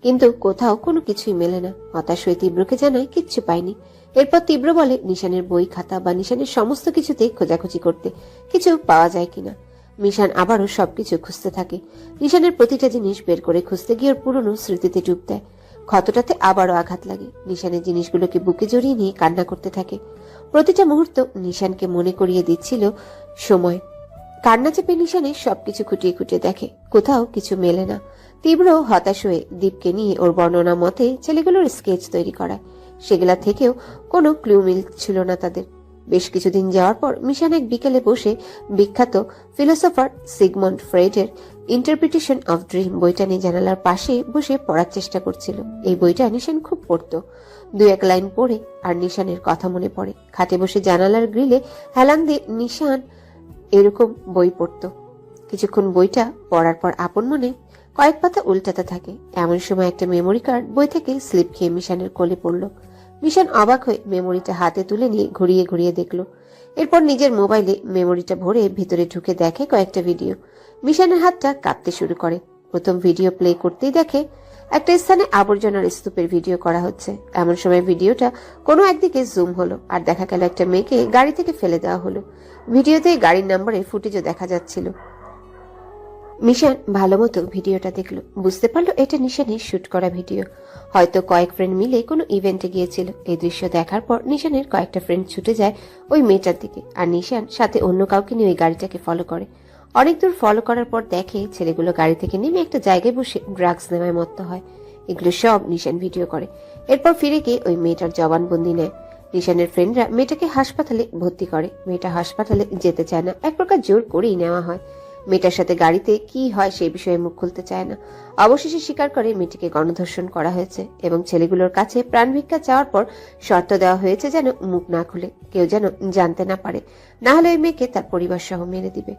কিন্তু কোথাও কোনো কিছুই মেলে না। হতাশ হয়ে তীব্রকে জানায় কিচ্ছু পায়নি। এরপর তীব্র বলে নিশানের বই খাতা বা নিশানের সমস্ত কিছুতে খোঁজাখুঁজি করতে কিছু পাওয়া যায় কিনা। মিশান আবারও সবকিছু খুঁজতে থাকে। নিশানের প্রতিটা জিনিস বের করে খুঁজতে গিয়ে ওর পুরনো স্মৃতিতে ডুব দেয়। ক্ষতটাতে আবারও আঘাত লাগে। নিশানের জিনিসগুলোকে বুকে জড়িয়ে নিয়ে কান্না করতে থাকে। প্রতিটা মুহূর্ত নিশানকে মনে করিয়ে দিচ্ছিল সময়। কান্না চেপে নিশানে সবকিছু খুঁটিয়ে খুঁটিয়ে দেখে, কোথাও কিছু মেলে না। তীব্র হতাশ হয়ে দীপকে নিয়ে ওর বর্ণনা মতে ছেলেগুলোর স্কেচ তৈরি করায়। সেগুলা থেকেও কোনো ক্লু মিলছিল না তাদের। বেশ কিছুদিন যাওয়ার পর মিশান এক বিকেলে বসে বিখ্যাত ফিলোসফার সিগমন্ড ফ্রয়েডের ইন্টারপ্রিটেশন অফ ড্রিম বইটা নিয়ে জানালার পাশে বসে পড়ার চেষ্টা করছিল। এই বইটা নিশান খুব পড়তো। দু এক লাইন পড়ে আর নিশানের কথা মনে পড়ে। খাটে বসে জানালার গ্রিলে হেলান দিয়ে নিশান এরকম বই পড়তো। কিছুক্ষণ বইটা পড়ার পর আপন মনে কয়েক পাতা উল্টাতে থাকে। এমন সময় একটা মেমোরি কার্ড বই থেকে স্লিপ খেয়ে মিশানের কোলে পড়ল। মিশান অবাক হয়ে মেমোরিটা হাতে তুলে নিয়ে ঘুরিয়ে ঘুরিয়ে দেখলো। এরপর নিজের মোবাইলে মেমোরিটা ভরে ভিতরে ঢুকে দেখে কয়েকটা ভিডিও। মিশানের হাতটা কাঁপতে শুরু করে। প্রথম ভিডিও প্লে করতেই দেখে একটা স্থানে আবর্জনার স্তূপের ভিডিও করা হচ্ছে। এমন সময় ভিডিওটা কোনো একদিকে জুম হলো আর দেখা গেল একটা মেয়েকে গাড়ি থেকে ফেলে দেওয়া হলো। ভিডিওতে গাড়ির নাম্বারের ফুটেজও দেখা যাচ্ছিল। মিশান ভালো মতো ভিডিওটা দেখলো, বুঝতে পারলো এটা নিশানের শুট করা ভিডিও। হয়তো কয়েক ফ্রেন্ড মিলে কোনো ইভেন্টে গিয়েছিল। এই দৃশ্য দেখার পর নিশানের কয়েকটা ফ্রেন্ড ছুটে যায় ওই মেয়েটার দিকে, আর নিশান সাথে অন্য কাউকে নিয়ে ওই গাড়িটাকে ফলো করে। অনেক দূর ফলো করার পর দেখে ছেলেগুলো গাড়ি থেকে নেমে একটা জায়গায় বসে ড্রাগস নেওয়ায় মত্ত হয়। এগুলো সব নিশান ভিডিও করে। এরপর ফিরে গিয়ে ওই মেয়েটার জবানবন্দি নেয়। নিশানের ফ্রেন্ডরা মেয়েটাকে হাসপাতালে ভর্তি করে। মেয়েটা হাসপাতালে যেতে চায় না, এক প্রকার জোর করেই নেওয়া হয়। মেয়েটার সাথে গাড়িতে কি হয় সেই বিষয়ে মুখ খুলতে চায় না। অবশেষে স্বীকার করে মেয়েটিকে গণধর্ষণ করা হয়েছে এবং ছেলেগুলোর কাছে প্রাণ ভিক্ষা চাওয়ার পর শর্ত দেওয়া হয়েছে যেন মুখ না খুলে, কেউ যেন জানতে না পারে, না হলে ওই মেয়েকে তার পরিবার সহ মেরে দিবে।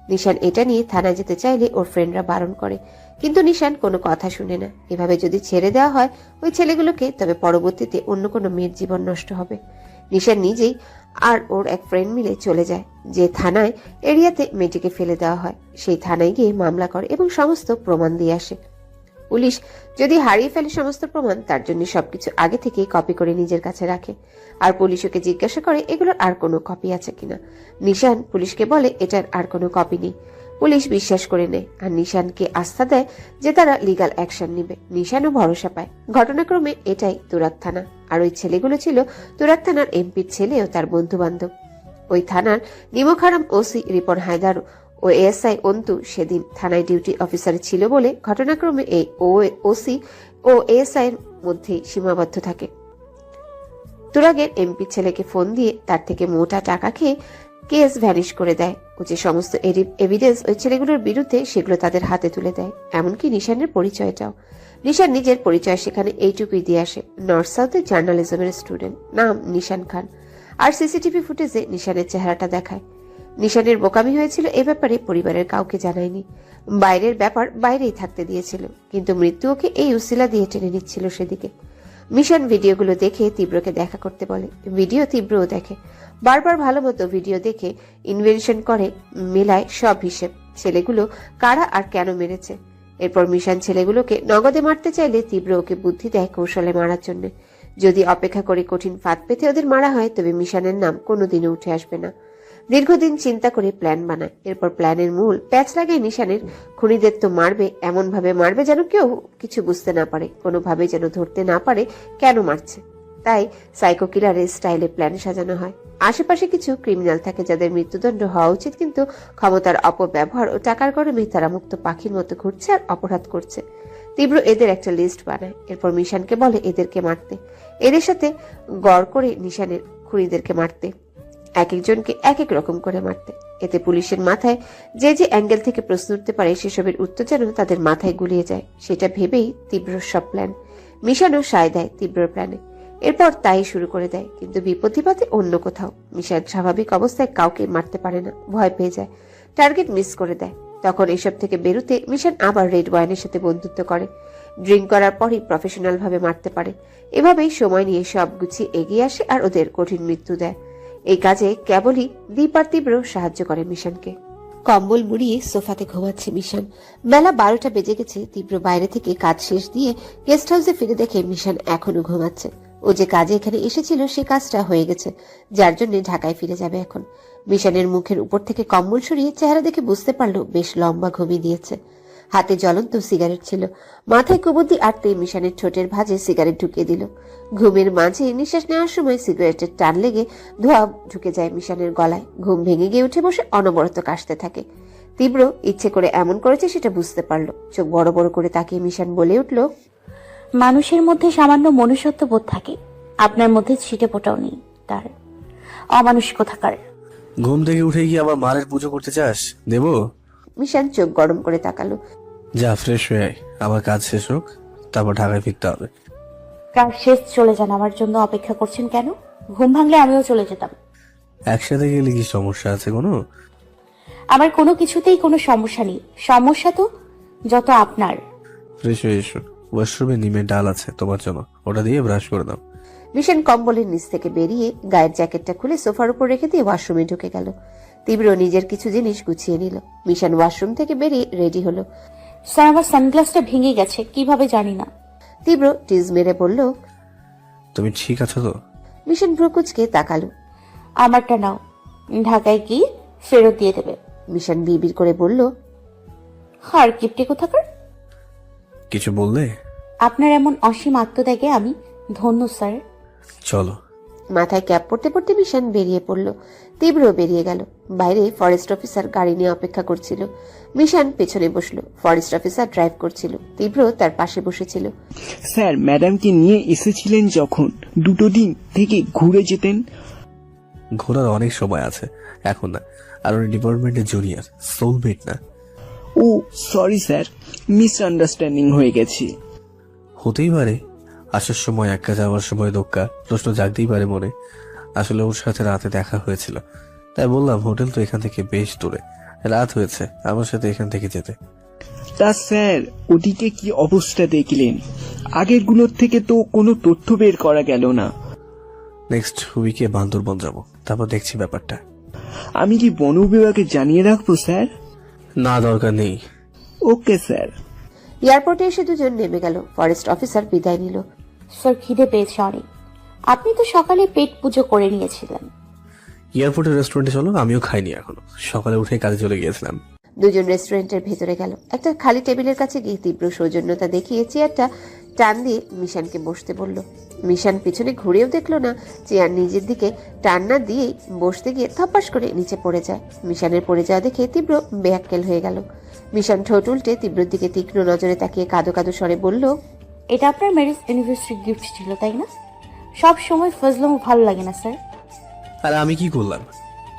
নিশান এটা নিয়ে থানায় যেতে চাইলে ওর ফ্রেন্ডরা বারণ করে, কিন্তু নিশান কোনো কথা শুনে না। এভাবে যদি ছেড়ে দেওয়া হয় ওই ছেলেগুলোকে, তবে পরবর্তীতে অন্য কোনো মেয়ের জীবন নষ্ট হবে। নিশান নিজেই আর ওর এক ফ্রেন্ড মিলে চলে যায় যে থানায় এরিয়াতে মেয়েটিকে ফেলে দেওয়া হয়। সেই থানায় গিয়ে মামলা করে এবং সমস্ত প্রমাণ দিয়ে আসে। পুলিশ যদি হারিয়ে ফেলে সমস্ত প্রমাণ, তার জন্য সবকিছু আগে থেকে কপি করে নিজের কাছে রাখে। আর পুলিশ ওকে জিজ্ঞাসা করে এগুলোর আর কোনো কপি আছে কিনা। নিশান পুলিশকে বলে এটার আর কোনো কপি নেই। পুলিশ বিশ্বাস করে নেয় আর নিশানকে আস্থা দেয় যে তারা লিগ্যাল অ্যাকশন নিবে। নিশানও ভরসা পায়। ঘটনাক্রমে এটাই তুরাগ থানা, আর ওই ছেলেগুলো ছিল তুরাগ থানার এমপির ছেলে ও তার বন্ধু বান্ধব। ওই থানার নিমখারাম ওসি রিপন হায়দার ও এএসআই অন্তু সেদিন থানায় ডিউটি অফিসারে ছিল বলে ঘটনাক্রমে এই ওসি ও এএসআই এর মধ্যে সীমাবদ্ধ থাকে। তুরাগের এমপি ছেলেকে ফোন দিয়ে তার থেকে মোটা টাকা খেয়ে কেস ভ্যানিশ করে দেয়। ও যে সমস্ত এভিডেন্স ওই ছেলেগুলোর বিরুদ্ধে সেগুলো তাদের হাতে তুলে দেয়, এমনকি নিশানের পরিচয়টাও। নিশান নিজের পরিচয় সেখানে এইটুকুই দিয়ে আসে, নর্থ সাউথের জার্নালিজমের স্টুডেন্ট, নাম নিশান খান। আর সিসিটিভি ফুটেজে নিশানের চেহারাটা দেখায়। নিশানের বোকামি হয়েছিল এ ব্যাপারে পরিবারের কাউকে জানায়নি। বাইরের ব্যাপার বাইরেই থাকতে দিয়েছিল, কিন্তু মৃত্যু ওকে এই উসিলা দিয়ে টেনে নিচ্ছিল সেদিকে। মিশন ভিডিওগুলো দেখে তীব্রকে দেখা করতে বলে। ভিডিও তীব্রও দেখে। বারবার ভালো মতো ভিডিও দেখে ইনভেনশন করে, মেলায় সব হিসেব, ছেলেগুলো কারা আর কেন মেরেছে। এরপর মিশন ছেলেগুলোকে নগদে মারতে চাইলে তীব্র ওকে বুদ্ধি দেয় কৌশলে মারার জন্য। যদি অপেক্ষা করে কঠিন ফাঁদ পেতে ওদের মারা হয়, তবে মিশনের নাম কোনোদিনও উঠে আসবে না। দীর্ঘদিন চিন্তা করে প্ল্যান বানায়। এরপর প্ল্যানের মূল প্যাচ লাগায় নিশানের। খুনিদের তো মারবে, এমন ভাবে মারবে যেন কেউ কিছু বুঝতে না পারে, কোনোভাবে যেন ধরতে না পারে কেন মারছে। তাই সাইকো কিলারের স্টাইলে প্ল্যান সাজানো হয়। আশেপাশে কিছু ক্রিমিনাল থাকে যাদের মৃত্যুদণ্ড হওয়া উচিত, কিন্তু ক্ষমতার অপব্যবহার ও টাকার গরমে তারা মুক্ত পাখির মতো ঘুরছে আর অপরাধ করছে। তীব্র এদের একটা লিস্ট বানায়। এরপর মিশানকে বলে এদেরকে মারতে, এদের সাথে গড় করে নিশানের খুনিদেরকে মারতে, এক একজনকে এক এক রকম করে মারতে। এতে পুলিশের মাথায় যে যে অ্যাঙ্গেল থেকে প্রশ্ন উঠতে পারে সেসবের উত্তর যেন তাদের মাথায় গুলিয়ে যায়, সেটা ভেবেই তীব্রর সব প্ল্যান। মিশানও সায় দেয় তীব্রর প্ল্যানে। এরপর তাই শুরু করে দেয়, কিন্তু বিপত্তিপাতে অন্য কোথাও। মিশান স্বাভাবিক অবস্থায় কাউকে মারতে পারে না, ভয় পেয়ে যায়, টার্গেট মিস করে দেয়। তখন এসব থেকে বেরোতে মিশন আবার রেড ওয়াইনের সাথে বন্ধুত্ব করে। ড্রিঙ্ক করার পরই প্রফেশনাল ভাবে মারতে পারে। এভাবেই সময় নিয়ে সব গুছিয়ে এগিয়ে আসে আর ওদের কঠিন মৃত্যু দেয়। এই কাজে কেবলই দীপ আর তীব্র সাহায্য করে মিশনকে। কম্বল মুড়িয়ে সোফাতে ঘুমাচ্ছে মিশন। বেলা 12টা বেজে গেছে। তীব্র বাইরে থেকে কাজ শেষ দিয়ে গেস্ট হাউসে ফিরে দেখে মিশন এখনো ঘুমাচ্ছে। ও যে কাজে এখানে এসেছিল সে কাজটা হয়ে গেছে, যার জন্য ঢাকায় ফিরে যাবে এখন। মিশনের মুখের উপর থেকে কম্বল সরিয়ে চেহারা দেখে বুঝতে পারলো বেশ লম্বা ঘুমিয়ে দিয়েছে। হাতে জ্বলন্ত সিগারেট ছিল। মাথায় কুবুদ্ধি আটতে মিশনের ঠোঁটের ভাঁজে সিগারেট ঢুকিয়ে দিল। ঘুমের মাঝে নিঃশ্বাস নেওয়ার সময় সিগারেটের টান লেগে ধোঁয়া ঢুকে যায় মিশনের গলায়। ঘুম ভেঙে গিয়ে উঠে বসে অনবরত কাশতে থাকে। তীব্র ইচ্ছে করে এমন করেছে সেটা বুঝতে পারলো। চোখ বড় বড় করে তাকিয়ে মিশন বলে উঠল, মানুষের মধ্যে সামান্য মনুষ্যত্ব বোধ থাকে, আপনার মধ্যে ছিটে ফোটাও নেই। তার অমানুষ কোথাকার। ঘুম থেকে উঠে গিয়ে আবার মারের পুজো করতে চাস? দেবো? মিশন চোখ গরম করে তাকালো। যা ফ্রেশ হয়ে আয়, আমার কাজ শেষ হোক, তারপর ঢাকায় ফিরতে হবে। কার শেষ চলে যান, আমার জন্য অপেক্ষা করছেন কেন? ঘুম ভাঙলে আমিও চলে যেতাম। একসাথে গেলে কি সমস্যা আছে কোনো? আমার কোনো কিছুতেই কোনো সমস্যা নেই। সমস্যা তো যত আপনার। ফ্রেশ হয়ে এসো, ওয়াশরুমে নিমের ডাল আছে তোমার জন্য, ওটা দিয়ে ব্রাশ করে দাও। মিশন কম্বলের নিচ থেকে বেরিয়ে গায়ের জ্যাকেটটা খুলে সোফার উপর রেখে দিয়ে ওয়াশরুমে ঢুকে গেল। তীব্র নিজের কিছু জিনিস গুছিয়ে নিল। মিশন ওয়াশরুম থেকে বেরিয়ে রেডি হলো। স্যার, আমার সানগ্লাসটা ভেঙে গেছে, কিভাবে জানি না। তীব্র টিজ মেরে বলল। তুমি ঠিক আছো তো? মিশন ভ্রুকুচকে তাকালো। আমারটা নাও, ঢাকায় কি ফেরত দিয়ে দেবে। মিশন বিড়বিড় করে বলল, হার কিপটে কোথাকার। কিছু বললে? আপনার এমন অসীম আত্মত্যাগে আমি ধন্য স্যার। চলো। মাথায় ক্যাপ পড়তে পড়তে মিশন বেরিয়ে পড়ল। তীব্র বেরিয়ে গেল। বাইরে ফরেস্ট অফিসার গাড়ি নিয়ে অপেক্ষা করছিল। মিশন পেছনে বসলো। ফরেস্ট অফিসার ড্রাইভ করছিল, তীব্র তার পাশে বসেছিল। স্যার, ম্যাডামকে নিয়ে এসেছিলেন যখন, দুটো দিন থেকে ঘুরে যেতেন। ঘোরার অনেক সময় আছে, এখন না। আর উনি ডিপার্টমেন্টের জুনিয়র, সোলমেট না। ও সরি স্যার, মিসআন্ডারস্ট্যান্ডিং হয়ে গেছে। হতেই পারে, আসার সময় একা, যাওয়ার সময় দোক্কা, প্রশ্ন জাগতেই পারে মনে। আসলে ওর সাথে রাতে দেখা হয়েছিল, তাই বললাম হোটেল তো এখান থেকে বেশ দূরে, রাত হয়েছে, আমার সাথে এখান থেকে যেতে। তা স্যার, ওদিকে কি অবস্থা দেখলেন? আগেরগুলোর থেকে তো কোনো তথ্য বের করা গেল না। নেক্সট উইকে বান্দরবন যাব, তারপর দেখছি ব্যাপারটা। আমি কি বন বিভাগে জানিয়ে রাখবো স্যার? না, দরকার নেই। Okay sir. এয়ারপোর্টে এসে দুজন নেমে গেল। ফরেস্ট অফিসার বিদায় নিল। স্যার, খিদে পেয়েছে অনেক। আপনি তো সকালে পেট পুজো করে নিয়েছিলেন। এয়ারপোর্টের রেস্টুরেন্টে চলো, আমিও খাইনি এখনো, সকালে উঠে কাজে চলে গিয়েছিলাম। দুজন রেস্টুরেন্টের ভেতরে গেল। একটা খালি টেবিলের কাছে গিয়ে তীব্র সৌজন্যতা দেখিয়ে চেয়ারটা টান দিয়ে মিশানকে বসতে বলল। মিশান পিছনে ঘুরেও দেখলো না। চেয়ার নিজের দিকে টান না দিয়েই বসতে গিয়ে থপাস করে নিচে পড়ে যায়। মিশানের পড়ে যাওয়া দেখে তীব্র বেয়াক্কেল হয়ে গেল। মিশান ঠোঁট উল্টে তীব্রর দিকে তীক্ষ্ণ নজরে তাকিয়ে কাঁদো কাঁদো স্বরে বলল, এটা আপনার ম্যারেজ অ্যানিভার্সারি গিফট ছিল, তাই না? সব সময় ফজলাম ভালো লাগে না স্যার। আর আমি কি করলাম?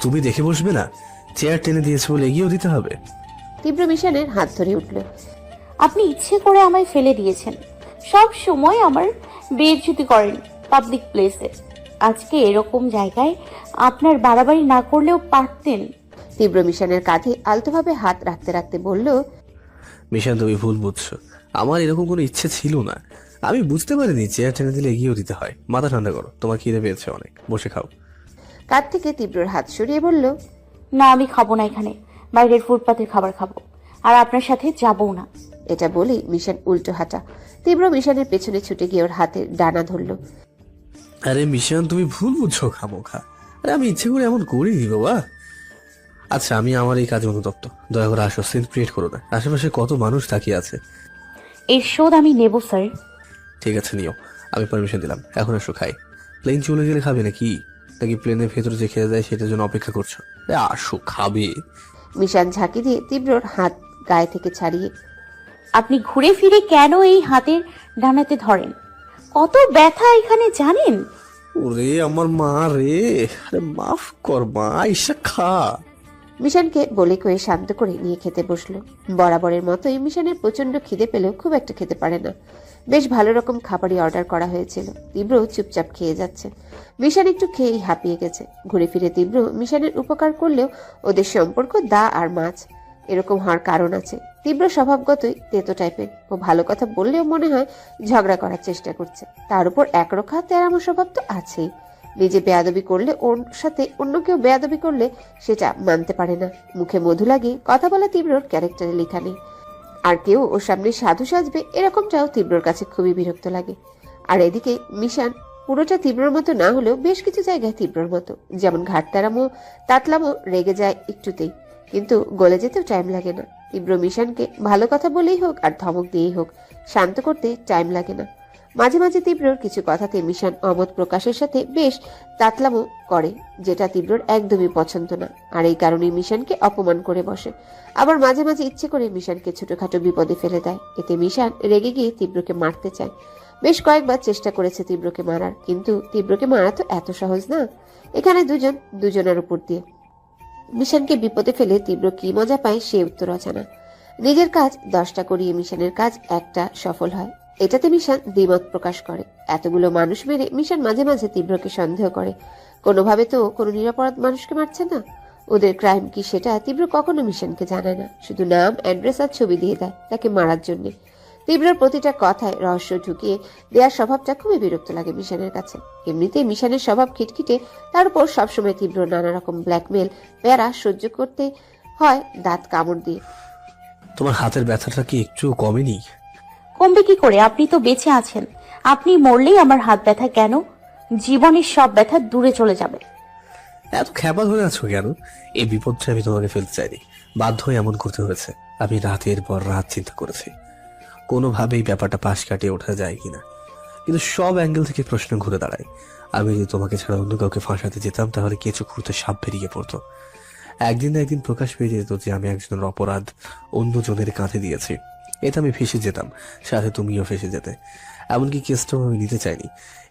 তুমি দেখে বসবে না? চেয়ার টেনে দিয়েছে বলে এগিয়েও দিতে হবে? তীব্র মিশানের হাত ধরে উঠল। আপনি ইচ্ছে করে আমায় ফেলে দিয়েছেন, সব সময় আমার বেইজ্জতি করেন পাবলিক প্লেসে। আজকে এরকম জায়গায় আপনার বাড়াবাড়ি না করলেও পারতেন। তীব্র মিশানের কাঁধে আলতোভাবে হাত রাখতে রাখতে বলল, মিশান, তুমি ভুল বুঝছো, আমার এরকম কোনো ইচ্ছে ছিল না। আমি বুঝতে পারিনি চেয়ার টেনে দিলে এগিয়েও দিতে হয়। মাথা ঠান্ডা করো, তোমার খিদে পেয়েছে অনেক, বসে খাও। কাঁধ থেকে তীব্রর হাত সরিয়ে বলল, না, আমি খাবো না এখানে, বাইরের ফুটপাতের খাবার খাবো, আর আপনার সাথে যাবও না। এটা বলেই মিশান উল্টো হাঁটা। তীব্র মিশানের পেছনে ছুটে গিয়ে ওর হাতে ডানা ধরল। আরে মিশান, তুমি ভুল বুঝছো খামোখা। আরে আমি ইচ্ছে করে এমন করিনি বাবা। আচ্ছা, আমি আমার এই কাজে অনুতপ্ত, দয়া করে আসো, সিন ক্রিয়েট করো না, আশেপাশে কত মানুষ তাকিয়ে আছে। এর শোধ আমি নেব স্যার। ঠিক আছে, নিও, আমি পারমিশন দিলাম। এখন আসো খাই। প্লেন চলে গেলে খাবে নাকি নাকি প্লেনের ভেতরে যে খেয়ে যায় সেটার জন্য অপেক্ষা করছো? আসো, খাবে। মিশান ঝাঁকি দিয়ে তীব্রর হাত গায়ে থেকে ছাড়িয়ে, আপনি ঘুরে ফিরে কেন এই হাতের ডানাতে ধরেন? কত ব্যথা এখানে জানেন? ওরে আমার মা রে, আরে মাফ কর মা, ঈশা খা। মিশানকে বলে কয়ে শান্ত করে নিয়ে খেতে বসলো। বরাবরের মতোই মিশানের প্রচন্ড খিদে পেলেও খুব একটা খেতে পারে না। বেশ ভালো রকম খাবারই অর্ডার করা হয়েছিল। তীব্র চুপচাপ খেয়ে যাচ্ছে। মিশান একটু খেয়েই হাঁপিয়ে গেছে। ঘুরে ফিরে তীব্র মিশানের উপকার করলেও ওদের সম্পর্ক দা আর মাছ। এরকম হওয়ার কারণ আছে। তীব্র স্বভাবগতই তেতো টাইপের। ও ভালো কথা বললেও মনে হয় ঝগড়া করার চেষ্টা করছে। তার উপর একরোখা তেরামো স্বভাব তো আছেই। নিজে বেয়াদবি করলে ওর সাথে অন্য কেউ বেয়াদবি করলে সেটা মানতে পারে না। মুখে মধু লাগে কথা বলা তীব্রর ক্যারেক্টারে লেখা নেই। আর কেউ ওর সামনে সাধু সাজবে এরকমটাও তীব্রর কাছে খুবই বিরক্ত লাগে। আর এদিকে মিশান পুরোটা তীব্রর মতো না হলেও বেশ কিছু জায়গায় তীব্রর মতো, যেমন ঘাটতারামো তাতলামো রেগে যায় একটুতেই, কিন্তু গলে যেতেও টাইম লাগে না। তীব্র মিশানকে ভালো কথা বলেই হোক আর ধমক দিয়েই হোক শান্ত করতে টাইম লাগে না। মাঝে মাঝে তীব্রর কিছু কথাতে মিশান অমত প্রকাশের সাথে বেশ তাতলামো করে, যেটা তীব্রর একদমই পছন্দ না। আর এই কারণেই মিশানকে অপমান করে বসে। আবার মাঝে মাঝে ইচ্ছে করে মিশানকে ছোটখাটো বিপদে ফেলে দেয়। এতে মিশান রেগে গিয়ে তীব্রকে মারতে চায়। বেশ কয়েকবার চেষ্টা করেছে তীব্রকে মারার, কিন্তু তীব্রকে মারা তো এত সহজ না। এখানে দুজন দুজনের উপর দিয়ে মিশানকে বিপদে ফেলে তীব্র কি মজা পায় সে উত্তর অজানা। নিজের কাজ 10টা করিয়ে মিশানের কাজ একটা সফল হয়, এটাতে মিশান দ্বিমত প্রকাশ করে। এতগুলো মানুষ মেরে মিশান মাঝে মাঝে তীব্রকে সন্দেহ করে কোনোভাবে তো কোনো নিরপরাধ মানুষকে মারছে না। ওদের ক্রাইম কি সেটা তীব্র কখনো মিশানকে জানায় না, শুধু নাম, অ্যাড্রেস আর ছবি দিয়ে দেয় তাকে মারার জন্য। তীব্রর প্রতিটা কথায় রহস্য ঢুকিয়ে দেওয়ার স্বভাবটা খুবই বিরক্ত লাগে মিশানের কাছে। এমনিতেই মিশানের স্বভাব খিটখিটে, তার উপর সবসময় তীব্র নানা রকম ব্ল্যাকমেল প্যারা সহ্য করতে হয় দাঁত কামড় দিয়ে। তোমার হাতের ব্যথাটা কি একটু কমেনি? কমবে কি করে? আপনি তো বেঁচে আছেন। আপনি মরলেই আমার হাত ব্যথা কেন? জীবনের সব ব্যথা দূরে চলে যাবে। এত খ্যাপাল হয়ে আছো কেন? এই বিপদটা আমি তোমাকে ফেলতে চাইনি, বাধ্য হয়ে এমন করতে হয়েছে। আমি রাতের পর রাত চিন্তা করেছি কোনোভাবেই ব্যাপারটা পাশ কাটিয়ে ওঠা যায় কিনা, কিন্তু সব অ্যাঙ্গেল থেকে প্রশ্ন ঘুরে দাঁড়ায়। আমি যদি তোমাকে ছাড়া অন্য কাউকে ফাঁসাতে যেতাম তাহলে কিছু খুঁড়তে সাপ বেরিয়ে পড়তো। একদিন না একদিন প্রকাশ পেয়ে যেত যে আমি একজনের অপরাধ অন্যজনের কাঁধে দিয়েছি। এটা আমি ফেসে যেতাম, সাথে তুমিও ফেসে যেতে। এমনকি কেসটাও আমি নিতে চাইনি।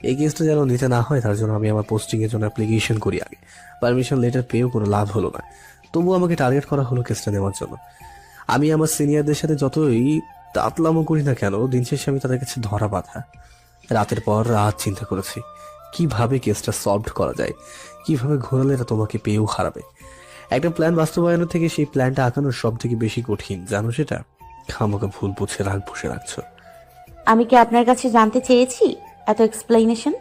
এই কেসটা যেন নিতে না হয় তার জন্য আমি আমার পোস্টিং এর জন্য অ্যাপ্লিকেশন করি আগে। পারমিশন লেটার পেয়েও কোনো লাভ হলো না, তবুও আমাকে টার্গেট করা হলো কেসটা নেওয়ার জন্য। আমি আমার সিনিয়রদের সাথে যতই তাতলামো করি না কেন, দিন শেষে আমি তাদের কাছে ধরা বাঁধা। রাতের পর রাত চিন্তা করেছি কিভাবে কেসটা সলভ করা যায়, কিভাবে ঘোরালে এটা তোমাকে পেয়েও হারাবে। একটা প্ল্যান বাস্তবায়নের থেকে সেই প্ল্যানটা আঁকানোর সব থেকে বেশি কঠিন, জানো সেটা? খামোকা ভুল বুঝে রাগ বসে রাখছো। আমি কি আপনার কাছে জানতে চেয়েছি এত এক্সপ্লেনেশন?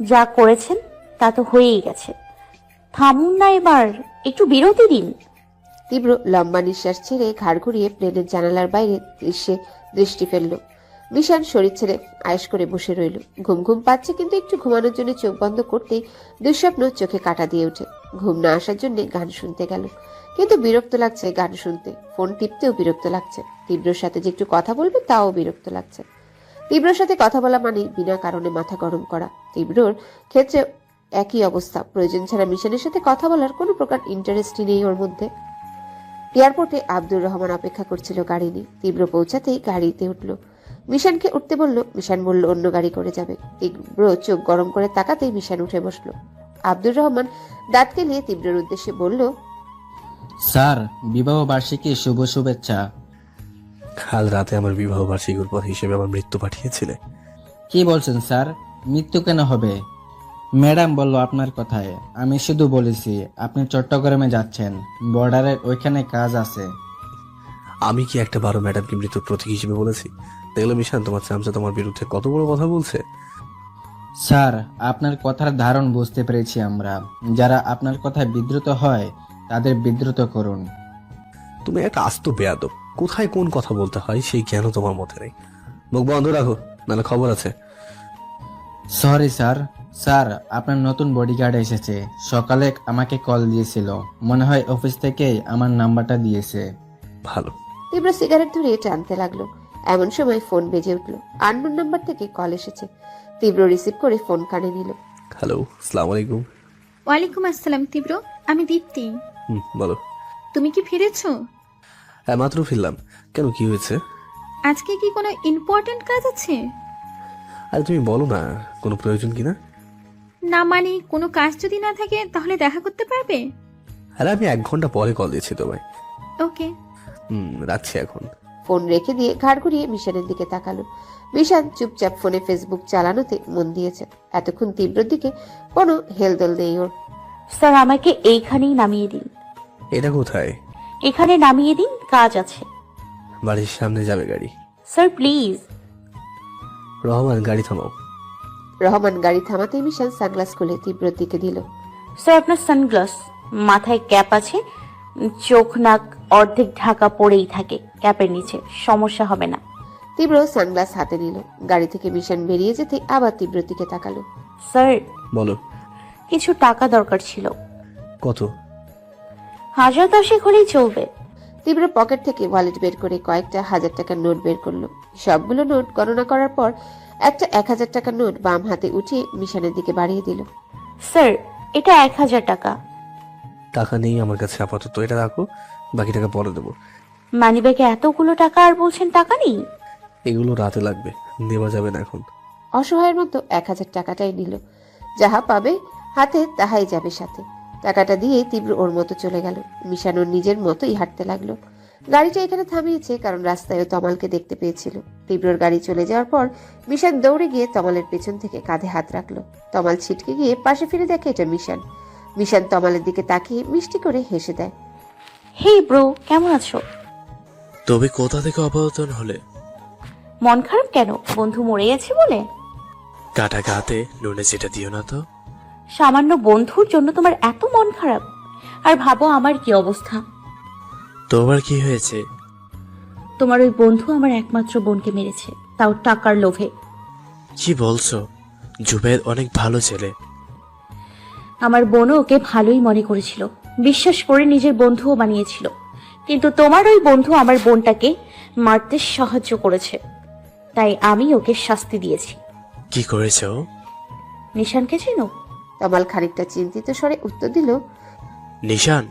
যা করেছেন তা তো হয়েই গেছে। থামুন না, এবার একটু বিরতি দিন। তীব্র লম্বা নিঃশ্বাস ছেড়ে ঘাড় ঘুরিয়ে প্লেনের জানালার বাইরে দৃশ্যে দৃষ্টি ফেলল। মিশান শরীর ছেড়ে আয়েশ করে বসে রইল। ঘুম ঘুম পাচ্ছে, কিন্তু একটু ঘুমানোর জন্য চোখ বন্ধ করতেই দুঃস্বপ্ন চোখে কাটা দিয়ে ওঠে। ঘুম না আসার জন্য গান শুনতে গেল, কিন্তু বিরক্ত লাগছে গান শুনতে। ফোন টিপতেও বিরক্ত লাগছে। তীব্রর সাথে যে একটু কথা বলবে তাও বিরক্ত লাগছে। তীব্রর সাথে কথা বলা মানে বিনা কারণে মাথা গরম করা। তীব্রর ক্ষেত্রে একই অবস্থা। প্রয়োজন ছাড়া মিশনের সাথে কথা বলার কোনো প্রকার ইন্টারেস্টই নেই ওর মধ্যে। এয়ারপোর্টে আব্দুর রহমান অপেক্ষা করছিল গাড়ি নিয়ে। তীব্র পৌঁছাতেই গাড়িতে উঠল। মিশানকে উঠতে বলল। মিশান বলল অন্য গাড়ি করে যাবে। তীব্র চোখ গরম করে তাকাতেই মিশান উঠে বসলো। আব্দুর রহমান দাঁত কেলিয়ে তীব্রের উদ্দেশ্যে বলল, স্যার, বিবাহ বার্ষিকী শুভ শুভেচ্ছা। কাল রাতে আমার বিবাহ বার্ষিকীর পর হিসেবে আমার মৃত্যু পাঠিয়েছিলে। কি বলছেন স্যার? মৃত্যু কেন হবে? ম্যাডাম বলল আপনার কথায়। আমি শুধু বলেছি আপনি চট্টগ্রামে যাচ্ছেন, বর্ডারের ওইখানে কাজ আছে। আমি কি একটা বারো ম্যাডামকে মৃত্যুর প্রতীক হিসেবে বলেছি? দেখলে মিশান, তোমার চামচা তোমার বিরুদ্ধে কত বড় কথা বলছে। স্যার, আপনার কথার ধারণ বুঝতে পেরেছি আমরা। যারা আপনার কথায় বিদ্রুত হয় তাদের বিদ্রুত করুন। তুমি একটা আস্ত বেয়াদব, কোথায় কোন কথা বলতে হয় সেই জ্ঞানও তোমার মধ্যে নেই। মুখ বন্ধ রাখো, নাহলে খবর আছে। Sorry sir. স্যার, আপনার নতুন বডিগার্ড এসেছে। সকালে আমাকে কল দিয়েছিল, মনে হয় অফিস থেকেই আমার নাম্বারটা দিয়েছে। ভালো। তীব্র সিগারেট ধরিয়ে টানতে লাগলো। এমন সময় ফোন বেজে উঠল। আননোন নাম্বার থেকে কল এসেছে। তীব্র রিসিভ করে ফোন কানে নিল। হ্যালো, আসসালামু আলাইকুম। ওয়ালাইকুম আসসালাম তীব্র, আমি দীপ্তি। বলো। তুমি কি ফিরেছো? হ্যাঁ, মাত্র ফিরলাম। কেন, কি হয়েছে? আজকে কি কোনো ইম্পর্ট্যান্ট কাজ আছে? আরে তুমি বলো না, কোনো প্রয়োজন কিনা? না মানে কোনো কাজ যদি না থাকে তাহলে দেখা করতে পারবে? আরে আমি 1 ঘন্টা পরে কল দিয়েছি তোমায়। ওকে। রাখছি এখন। ফোন রেখে দিয়ে ঘাড় ঘুরিয়ে মিশানের দিকে তাকালো। মিশান চুপচাপ ফোনে ফেসবুক চালানোতে মন দিয়েছে। এতক্ষণ তীব্রর দিকে কোনো হেলদোল নেই ওর। স্যার, আমাকে এইখানেই নামিয়ে দিন। এটা কোথায়? এখানে নামিয়ে দিন, কাজ আছে। বাড়ির সামনে যাবে গাড়ি। Sir please. রহমান, গাড়ি থামাও। রহমান গাড়ি থামাতেই মিশান সানগ্লাস খুলে তীব্রর দিকে দিল। স্যার আপনার সানগ্লাস, মাথায় ক্যাপ আছে, চোখ নাক অর্ধেক ঢাকা পড়েই থাকে ক্যাপের নিচে, সমস্যা হবে না। তীব্র সানগ্লাস হাতে নিল। গাড়ি থেকে মিশান বেরিয়ে যেতে আবার তীব্রর দিকে তাকালো। স্যার বলো। কিছু টাকা দরকার ছিল। কত? 1010 হলেই চলবে। তীব্র পকেট থেকে ওয়ালেট বের করে কয়েকটা 1000 টাকার নোট বের করলো। সবগুলো নোট গণনা করার পর একটা 1000 টাকার নোট বাম হাতে উঠিয়ে মিশানের দিকে বাড়িয়ে দিল। স্যার এটা 1000 টাকা। টাকা নেই আমার কাছে আপাতত, এটা রাখো, বাকি টাকা পরে দেবো। মানিব্যাগে এতগুলো টাকা আর বলছেন টাকা নেই? এগুলো রাতে লাগবে, নেওয়া যাবে না এখন। অসহায়ের মতো 1000 টাকাটাই নিল। যাহা পাবে হাতে তাহাই যাবে সাথে। টাকাটা দিয়ে তীব্র ওর মতো চলে গেল। মিশান ওর নিজের মতোই হাঁটতে লাগলো। গাড়িটা এখানে থামিয়েছে কারণ রাস্তায় ও তমালকে দেখতে পেয়েছিল। তীব্রর গাড়ি চলে যাওয়ার পর মিশান দৌড়ে গিয়ে তমালের পেছন থেকে কাঁধে হাত রাখলো। তমাল ছিটকে গিয়ে পাশে ফিরে দেখে এটা মিশান। মিশান তমালের দিকে তাকিয়ে মিষ্টি করে হেসে দেয়। হেই ব্রো, কেমন আছো? তবে কোথা থেকে অবতরণ হলে? মন খারাপ কেন? বন্ধু মরে গেছে বলে? কাটা গাতে নুনে যেটা দিও না তো। সামান্য বন্ধুর জন্য তোমার এত মন খারাপ? আর ভাবো আমার কি অবস্থা। তোমার কি হয়েছে? তোমার ওই বন্ধু আমার একমাত্র বোনকে মেরেছে, তাও টাকার লোভে। কি বলছো? জুবেদ অনেক ভালো ছেলে। আমার বোনও ওকে ভালোই মনে করেছিল, বিশ্বাস করে নিজের বন্ধুও বানিয়েছিল। কিন্তু তোমার ওই বন্ধু আমার বোনটাকে মারতে সাহায্য করেছে, তাই আমি ওকে শাস্তি দিয়েছি। কি করেছো? নিশানকে চেনো? তমাল খানিকটা চিন্তিত স্বরে উত্তর দিল। নিশান?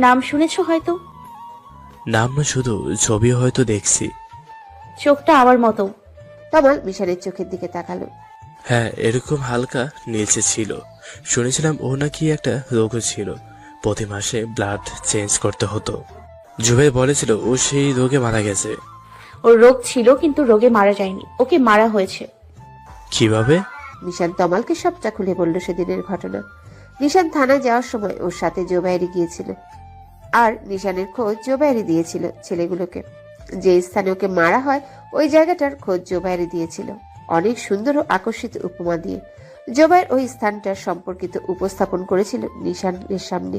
নাম শুনেছো হয়তো। নাম না, শুধু ছবিও হয়তো দেখছি। চোখটা আমার মতো। তমাল মিশানের চোখের দিকে তাকালো। হ্যাঁ, এরকম হালকা নীলচে ছিল। শুনেছিলাম ও নাকি একটা রোগও ছিল, প্রতি মাসে ব্লাড চেঞ্জ করতে হতো। জুবেদ বলেছিল ও সেই রোগে মারা গেছে। ওর রোগ ছিল কিন্তু রোগে মারা যায়নি, ওকে মারা হয়েছে। কিভাবে? নিশান তমালকে সবটা খুলে বলল সেদিনের ঘটনা। নিশান থানায় যাওয়ার সময় ওর সাথে জোবাইরি গিয়েছিল, আর নিশানের খোঁজ জোবাইরি দিয়েছিল ছেলেগুলোকে। যে স্থানে ওকে মারা হয় ওই জায়গাটার খোঁজ জোবাইরি দিয়েছিল, অনেক সুন্দর ও আকর্ষিত উপমা দিয়ে। জোবাইর ওই স্থানটার সম্পর্কিত উপস্থাপন করেছিল নিশানের সামনে,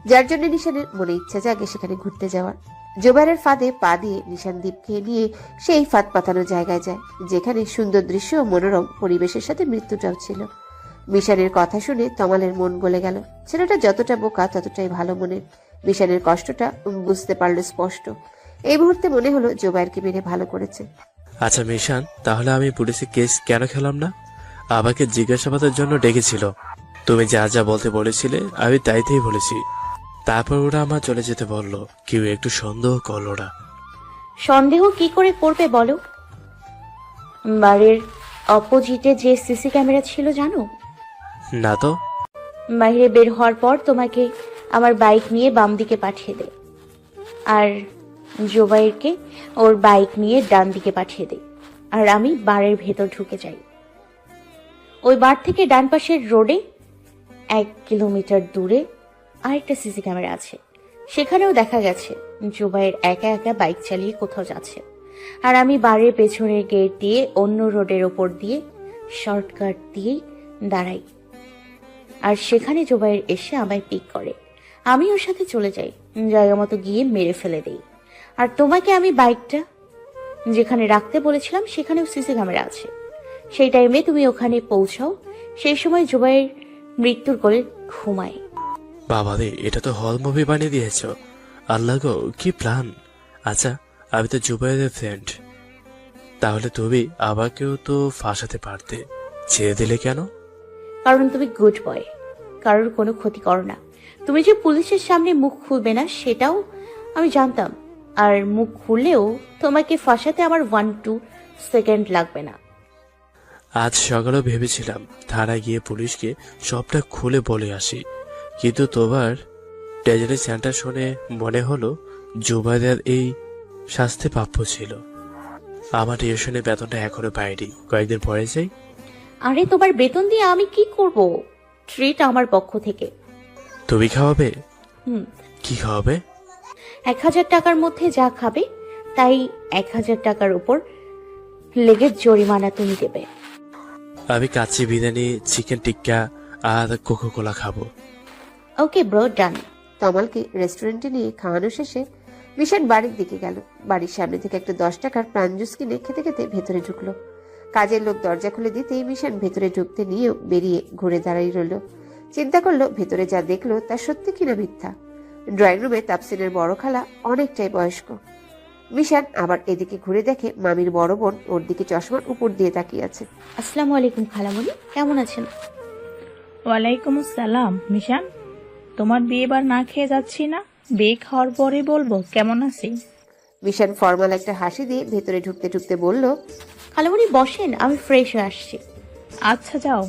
যার জন্য নিশানের মনে ইচ্ছা জাগে সেখানে ঘুরতে যাওয়ার। জোবাইরের ফাঁদে পা দিয়ে নিশান দ্বীপকে নিয়ে সেই ফাঁদ পাতানো জায়গায় যায়, যেখানে সুন্দর দৃশ্য ও মনোরম পরিবেশের সাথে মৃত্যুটাও ছিল। মিশানের কথা শুনে তমালের মন গলে গেল। ছেলেটা যতটা বোকা ততটাই ভালো মনের। মিশানের কষ্টটা বুঝতে পারলো স্পষ্ট। এই মুহূর্তে মনে হলো জোবাইরকে মেরে ভালো করেছে। আচ্ছা মিশান, তাহলে আমি পুলিশে কেস কেন খেলাম না? আমাকে জিজ্ঞাসাবাদের জন্য ডেকেছিল। তুমি যা যা বলতে বলেছিলে আমি তাইতেই বলেছি। তারপর ওরা আমার চলে যেতে বললো। কেউ একটু সন্দেহ করল ওরা। সন্দেহ কি করে করবে বলো? বাড়ির অপোজিটে যে সিসি ক্যামেরা ছিল জানো? না তো। বাইরে বের হওয়ার পর তোমাকে আমার বাইক নিয়ে বাম দিকে পাঠিয়ে দেয়, আর জোবাইরকে ওর বাইক নিয়ে ডান দিকে পাঠিয়ে দেয়, আর আমি বারের ভেতর ঢুকে যাই। ওই বার থেকে ডান পাশের রোডে 1 কিলোমিটার দূরে আরেকটা সিসি ক্যামেরা আছে, সেখানেও দেখা গেছে জোবাইর একা একা বাইক চালিয়ে কোথাও যাচ্ছে, আর আমি বাড়ির পেছনের গেট দিয়ে অন্য রোডের ওপর দিয়ে শর্টকাট দিয়ে দাঁড়াই, আর সেখানে জোবাইর এসে আমায় পিক করে। আমি ওর সাথে চলে যাই, জায়গা মতো গিয়ে মেরে ফেলে দেই। আর তোমাকে আমি বাইকটা যেখানে রাখতে বলেছিলাম সেখানেও সিসি ক্যামেরা আছে, সেই টাইমে তুমি ওখানে পৌঁছাও। সেই সময় জোবাইর মৃত্যুর কোলে ঘুমায়। বাবা রে, এটা তো হল মুভি বানিয়ে দিয়েছ। আল্লাহ গো, কি প্ল্যান! আচ্ছা, আমি তো জুবাইরের ফ্রেন্ড, তাহলে তুমি আমাকেও তো ফাঁসাতে পারতে, ছেড়ে দিলে কেন? কারণ তুমি গুড বয়, কারোর কোনো ক্ষতি করো না। তুমি যে পুলিশের সামনে মুখ খুলবে না সেটাও আমি জানতাম, আর মুখ খুললেও তোমাকে ফাঁসাতে আমার 1-2 সেকেন্ড লাগবে না। আজ সকালেও ভেবেছিলাম থানায় গিয়ে পুলিশকে সবটা খুলে বলে আসি, কিন্তু তোমার ট্রেজারি সেন্টার শুনে মনে হলো জুবাইরের এই শাস্তি প্রাপ্য ছিল। আমার টিউশনের বেতনটা এখনো পাইনি, কয়েকদিন পরে যাই। আরে তোমার বেতন দিয়ে আমি কি করব? ট্রিট আমার পক্ষ থেকে। তুমি খাওয়াবে? হুম। কি খাওয়াবে? 1000 টাকার মধ্যে যা খাবে তাই 1000 টাকার উপর লেগে জরিমানা তুমি দেবে। আমি কাচ্চি বিরিয়ানি, চিকেন টিক্কা আর কোকো কোলা খাবো। ওকে ব্রো, ডান। তমালকে রেস্টুরেন্টে নিয়ে খাওয়ানো শেষে মিশন বাড়ির দিকে গেল। বাড়ির সামনে থেকে একটা 10 টাকার প্রাণ জুস কিনে খেতে খেতে ভেতরে ঢুকলো। কাজের লোক দরজা খুলে দিতেই মিশন ভেতরে ঢুকতে নিয়েও বেরিয়ে ঘুরে দাঁড়িয়ে রইল। চিন্তা করলো ভেতরে যা দেখলো তা সত্যি কিনা মিথ্যা। ড্রয়িং রুমে তাপসিনের বড় খালা অনেকটাই বয়স্ক। মিশন আবার এদিকে ঘুরে দেখে মামির বড় বোন ওর দিকে চশমার উপর দিয়ে তাকিয়ে আছে। আসসালামু আলাইকুম খালামণি, কেমন আছেন? ওয়ালাইকুম আসসালাম। মিশান, তোমার বিয়ে বার না খেয়ে যাচ্ছি না, বিয়ে খাওয়ার পরে বলবো কেমন আছি। মিশন ফর্মাল একটা হাসি দিয়ে ভেতরে ঢুকতে ঢুকতে বলল, খালামণি বসেন, আমি ফ্রেশ হয়ে আসছি। আচ্ছা যাও।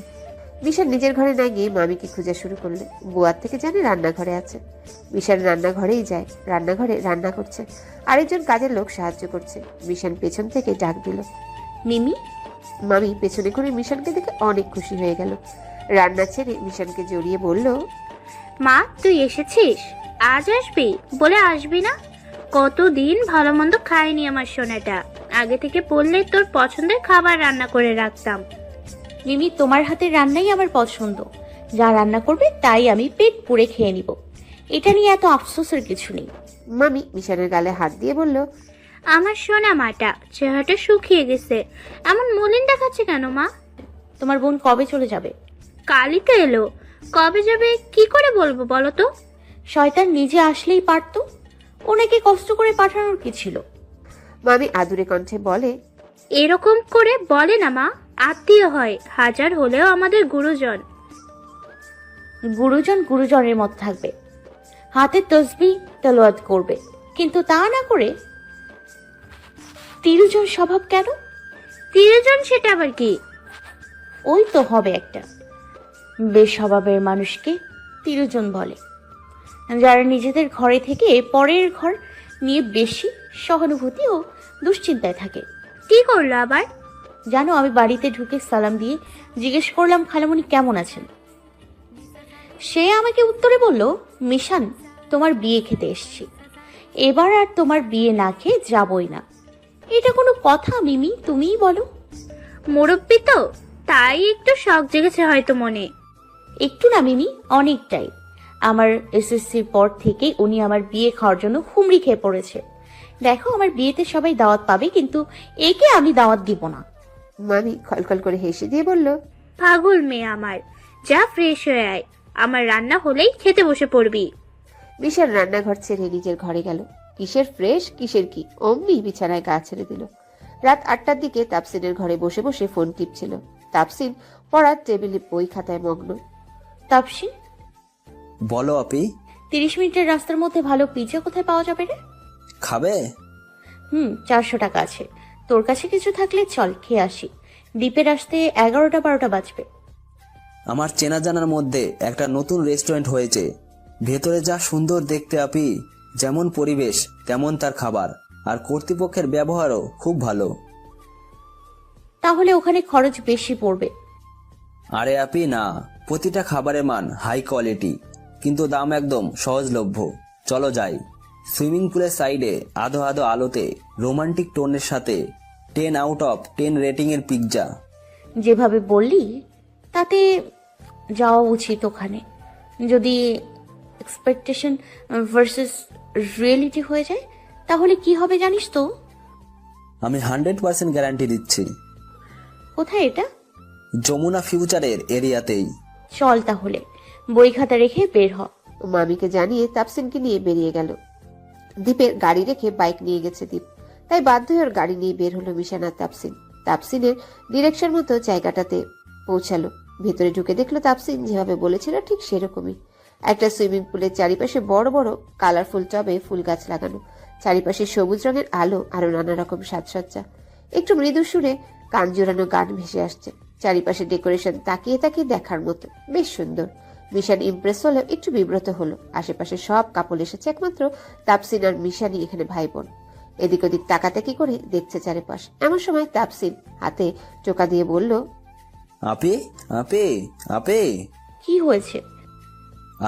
মিশন নিজের ঘরে না গিয়ে মামিকে খোঁজা শুরু করলে। বুয়ার থেকে জানে রান্নাঘরে আছে। মিশন রান্নাঘরেই যায়, রান্নাঘরে রান্না করছে, আরেকজন কাজের লোক সাহায্য করছে। মিশন পেছন থেকে ডাক দিল, মিমি। মামি পেছনে করে মিশনকে দেখে অনেক খুশি হয়ে গেল। রান্না ছেড়ে মিশনকে জড়িয়ে বলল, মা তুই এসেছিস? আজ আসবি বলে আসবি না? কতদিন ভালো মন্দ খায়নি আমার সোনাটা। আগে থেকে বললে তোর পছন্দের খাবার রান্না করে রাখতাম। মিমি, তোমার হাতের রান্নাই আমার পছন্দ। যা রান্না করবে তাই আমি পেট পুড়ে খেয়ে নিব। এটা নিয়ে এত আফসোসের কিছু নেই। মামি মিশনের গালে হাত দিয়ে বলল, আমার সোনা মাটা চেহারাটা শুকিয়ে গেছে, এমন মলিন দেখাচ্ছে কেন মা? তোমার বোন কবে চলে যাবে? কালই তো এলো, কবে যাবে কি করে বলবো বলো তো? শয়তান নিজে আসলেই পারতো, ওনাকে কষ্ট করে পাঠানোর কি ছিল? মামি আদুরে কণ্ঠে বলে, এরকম করে বলে না মা, আত্মীয় হয়, হাজার হলেও আমাদের গুরুজন। গুরুজন গুরুজনের মতো থাকবে, হাতে তসবিহ তেলাওয়াত করবে, কিন্তু তা না করে তিরুজন স্বভাব কেন? তিরুজন সেটা আবার কি? ওই তো হবে একটা বেস্বভাবের মানুষকে তিরুজন বলে, যারা নিজেদের ঘরে থেকে পরের ঘর নিয়ে বেশি সহানুভূতি ও দুশ্চিন্তায় থাকে। কি করলো আবার? জানো, আমি বাড়িতে ঢুকে সালাম দিয়ে জিজ্ঞেস করলাম খালামণি কেমন আছেন। সে আমাকে উত্তরে বলল, মিশান তোমার বিয়ে খেতে এসেছি, এবার আর তোমার বিয়ে না খেয়ে যাবই না। এটা কোনো কথা মিমি? তুমিই বলো। মুরব্বি তো, তাই একটু শখ জেগেছে হয়তো মনে। একটু না মিমি, অনেকটাই। আমার এসএসসির পর থেকে উনি আমার বিয়ে খাওয়ার জন্য হুমড়ি খেয়ে পড়েছে। দেখো, আমার বিয়েতে সবাই দাওয়াত পাবে, কিন্তু একে আমি দাওয়াত দিব না। মামি খলখল করে হেসে দিয়ে বলল, পাগল মেয়ে আমার, যা ফ্রেশ হয়ে আয়, আমার রান্না হলেই খেতে বসে পড়বি। মিশন রান্নাঘর ছেড়ে নিজের ঘরে গেল। কিসের ফ্রেশ কিসের কি, অমনি বিছানায় গা ছেড়ে দিল। রাত 8টার দিকে তাপসিনের ঘরে বসে বসে ফোন টিপছিল। তাপসিন পড়ার টেবিলে বই খাতায় মগ্ন। তাপসি, বলো আপি। 30 মিনিটের রাস্তার মধ্যে ভালো পিৎজা কোথায় পাওয়া যাবে রে? খাবে? 400 টাকা আছে, তোর কাছে কিছু থাকলে চল খেয়ে আসি। দ্বীপের আসতে 11টা-12টা বাজবে। আমার চেনা জানার মধ্যে একটা নতুন রেস্টুরেন্ট হয়েছে, ভেতরে যা সুন্দর দেখতে আপি, যেমন পরিবেশ তেমন তার খাবার, আর কর্তৃপক্ষের ব্যবহারও খুব ভালো। তাহলে ওখানে খরচ বেশি পড়বে। আরে আপি না, প্রতিটা খাবারের মান হাই কোয়ালিটি, কিন্তু দাম একদম সহজলভ্য। চলো যাই। সুইমিং পুলের সাইডে আধো আধো আলোতে রোমান্টিক টোনের সাথে 10 আউট অফ 10 রেটিং এর পিৎজা। যেভাবে বললি তাতে যাওয়া উচিত ওখানে। যদি এক্সপেকটেশন ভার্সেস রিয়েলিটি হয়ে যায় তাহলে কি হবে জানিস তো? আমি 100% গ্যারান্টি দিচ্ছি। কোথায় এটা? যমুনা ফিউচারের এরিয়াতেই। চল তাহলে, বই খাতা রেখে বের হ। মামিকে জানিয়ে তাপসিনকে নিয়ে বেরিয়ে গেল। দীপের গাড়ি রেখে বাইক নিয়ে গেছে দীপ, তাই বাধ্য হয়ে ওর গাড়ি নিয়ে বের হলো মিশন আর তাপসিন। তাপসিনের ডিরেকশন মতো জায়গাটাতে পৌঁছালো। ভেতরে ঢুকে দেখলো তাপসিন যেভাবে বলেছিল ঠিক সেরকমই। একটা সুইমিং পুলের চারিপাশে বড় বড় কালারফুল টবে ফুল গাছ লাগানো, চারিপাশে সবুজ রঙের আলো, আরো নানা রকম সাজসজ্জা। একটু মৃদু সুরে কান জোড়ানো গান ভেসে আসছে। চারিপাশে ডেকোরেশন তাকিয়ে তাকিয়ে দেখার মতো, বেশ সুন্দর। মিশন ইমপ্রেস হলেও একটু বিব্রত হলো। আশেপাশে সব কাপল এসেছে, একমাত্র তাপসিন আর মিশানি এখানে ভাই বোন। এদিক ওদিক তাকাতাকি করে দেখছে চারিপাশ। এমন সময় তাপসিন হাতে টোকা দিয়ে বলল, আপি আপি আপি। কি হয়েছে?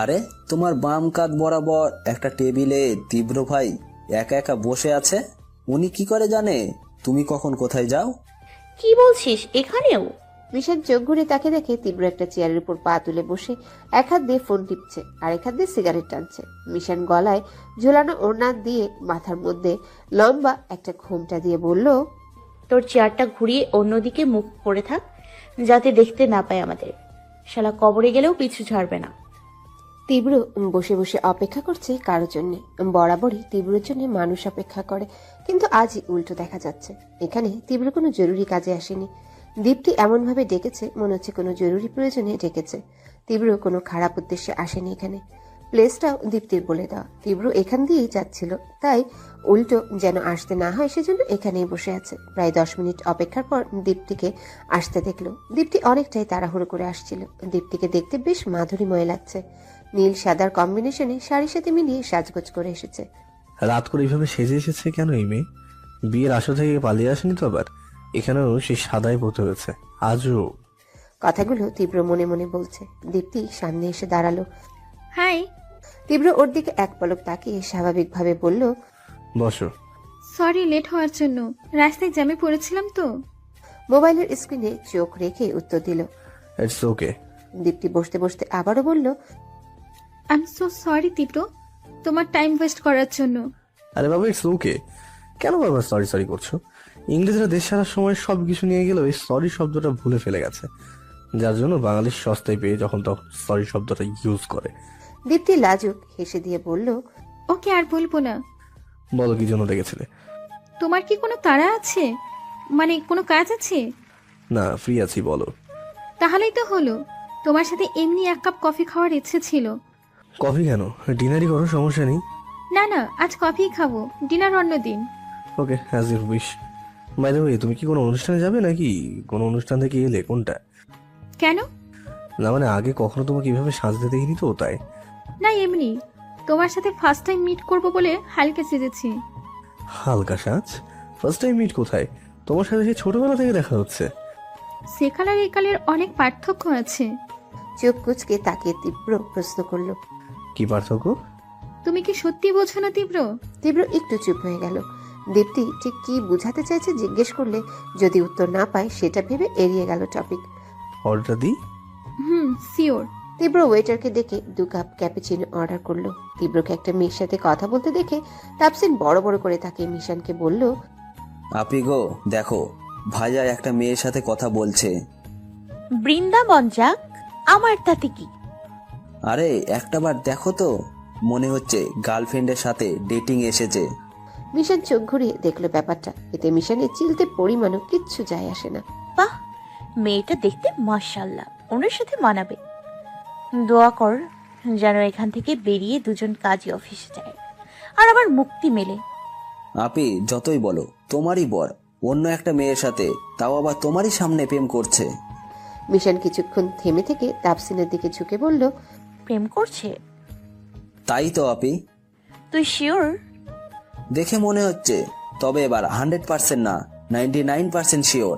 আরে তোমার বাম কাঁধ বরাবর একটা টেবিলে তীব্র ভাই একা একা বসে আছে। উনি কি করে জানে তুমি কখন কোথায় যাও? কি বলছিস? এখানেও? মিশন চোখ ঘুরে তাকে দেখে তীব্র একটা চেয়ারের উপর পা তুলে বসে এক হাত দিয়ে ফোন টিপছে আর এক হাত দিয়ে সিগারেট টানছে। মিশন গলায় ঝোলানো ওড়না দিয়ে মাথার মধ্যে লম্বা একটা ঘোমটা দিয়ে বলল, তোর চেয়ারটা ঘুরিয়ে অন্যদিকে মুখ করে থাক, যাতে দেখতে না পায় আমাদের। শালা কবরে গেলেও পিছু ছাড়বে না। তীব্র বসে বসে অপেক্ষা করছে কারোর জন্য। বরাবরই তীব্রের জন্য মানুষ অপেক্ষা করে, কিন্তু আজই উল্টো দেখা যাচ্ছে। এখানে তীব্র কোনো জরুরি কাজে আসেনি। দীপ্তি এমনভাবে ডেকেছে মনে হচ্ছে কোনো জরুরি প্রয়োজনে ডেকেছে। তীব্র কোনো খারাপ উদ্দেশ্যে আসেনি এখানে। প্লেসটাও দীপ্তির বলে দেওয়া। তীব্র এখান দিয়েই যাচ্ছিল, তাই উল্টো যেন আসতে না হয় সেজন্য এখানেই বসে আছে। প্রায় 10 মিনিট অপেক্ষার পর দীপ্তিকে আসতে দেখলো। দীপ্তি অনেকটাই তাড়াহুড়ো করে আসছিল। দীপ্তিকে দেখতে বেশ মাধুরীময় লাগছে। নীল সাদার কম্বিনেশনে শাড়ির সাথে মিলিয়ে সাজগোজ করে এসেছে। রাত করে এইভাবে সেজে এসেছে কেন এই মেয়ে? বিয়ের আসর থেকে পালিয়ে আসেনি তো আবার? এখানেও সেই সাদাই পড়তে হয়েছে আজও। কথাগুলো তীব্র মনে মনে বলছে। দীপ্তি সামনে এসে দাঁড়ালো। হাই। তীব্র ওর দিকে এক পলক তাকিয়ে স্বাভাবিকভাবে বলল, বসো। সরি লেট হওয়ার জন্য, রাস্তায় জ্যামে পড়েছিলাম তো। মোবাইলের স্ক্রিনে চোখ রেখে উত্তর দিল। It's okay. দীপ্তি বসতে বসতে আবারও বলল, আই এম সো সরি তীব্র, তোমার টাইম ওয়েস্ট করার জন্য। আরে বাবা ইটস ওকে। কেন বারবার সরি সরি করছো? ইংরেজরা দেশ ছাড়ার সময় সবকিছু নিয়ে গেলেও এই সরি শব্দটা ভুলে ফেলে গেছে, যার জন্য বাঙালির সস্তায় পেয়ে যখন তখন সরি শব্দটা ইউজ করে। দীপ্তি লাজুক হেসে দিয়ে বলল, ওকে আর বলবো না। বলো কি জন্য ডেকেছিলে? তোমার কি কোনো তাড়া আছে, মানে কোনো কাজ আছে? না, ফ্রি আছি, বলো। তাহলেই তো হলো, তোমার সাথে এমনি 1 কাপ কফি খাওয়ার ইচ্ছে ছিল। কফি কেন? ডিনারই করো, সমস্যা নেই। না না, আজ কফি খাবো, ডিনার অন্য দিন। Okay, as you wish. By the way, তুমি কি কোনো অনুষ্ঠানে যাবে নাকি কোনো অনুষ্ঠান থেকে এলে? কোনটা? কেন? না মানে আগে কখনো তোমাকে এইভাবে সাজতে দেখিনি তো, তাই। না এমনি, তোমার সাথে ফার্স্ট টাইম মিট করব বলে হালকা সেজেছি। হালকা সাজ? ফার্স্ট টাইম মিট কোথায়? তোমার সাথে সেই ছোটবেলা থেকে দেখা হচ্ছে। সেকাল আর একালের অনেক পার্থক্য আছে। চোখ কুচকে তাকিয়ে তীব্র প্রশ্ন করল, কি পার্থক্য? তুমি কি সত্যি বোঝো না তীব্র? তীব্র একটু চুপ হয়ে গেল। দীপ্তি ঠিক কি বুঝাতে চাইছে জিজ্ঞেস করলে যদি উত্তর না পায় সেটা ভেবে এড়িয়ে গেল টপিক। অর্ডার দিই? শিওর। তীব্র ওয়েটারকে ডেকে 2 কাপ ক্যাপুচিনো অর্ডার করলো। তীব্রকে একটা মেয়ের সাথে কথা বলতে দেখে তাপসিন বড় বড় করে তাকে মিশানকে বলল, আপি গো, দেখো ভাইয়া একটা মেয়ের সাথে কথা বলছে। বৃন্দাবন যাক, আমার তাতে কি? আরে একটাবার দেখো তো, মনে হচ্ছে গার্লফ্রেন্ডের সাথে ডেটিং এসেছে। মিশান চোখ ঘুরিয়ে দেখলো ব্যাপারটা। এতে মিশানের চিলতে পরিমাণও কিচ্ছু যায় আসে না। বাহ, মেয়েটা দেখতে মাশাআল্লাহ, ওনার সাথে মানাবে। দোয়া কর যেন এখান থেকে বেরিয়ে দুজন কাজী অফিসে যায় আর আমার মুক্তি মেলে। আপি যতই বলো, তোমারই বর অন্য একটা মেয়ের সাথে, তাও আবার তোমারই সামনে প্রেম করছে। মিশান কিছুক্ষণ থেমে থেকে তাপসিনের দিকে ঝুঁকে বলল, প্রেম করছে? তাই তো আপি। তুই শিওর? দেখে মনে হচ্ছে, তবে এবার 100% না, 99% শিওর।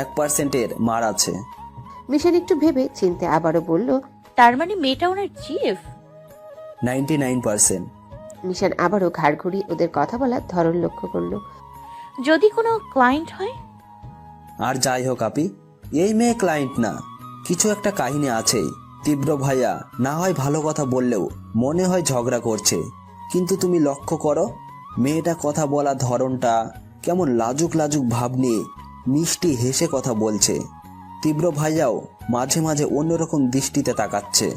1%-এর মার আছে। মিশান একটু ভেবে চিনতে আবারও বলল, তার মানে মেয়েটা ওনার চিফ? 99%। মিশান আবারও ঘাড় ঘুরিয়ে ওদের কথা বলার ধরন লক্ষ্য করলো। যদি কোনো ক্লায়েন্ট হয়? আর যাই হোক আপি, এই মেয়ে ক্লায়েন্ট না, কিছু একটা কাহিনী আছেই। তীব্র ভাইয়া না হয় ভালো কথা বললেও মনে হয় ঝগড়া করছে, কিন্তু তুমি লক্ষ্য করো মেয়েটা কথা বলার ধরনটা কেমন লাজুক লাজুক ভাব নিয়ে মিষ্টি হেসে কথা বলছে। তীব্র ভাইয়াও মাঝে মাঝে অন্যরকম দৃষ্টিতে তাকাচ্ছে।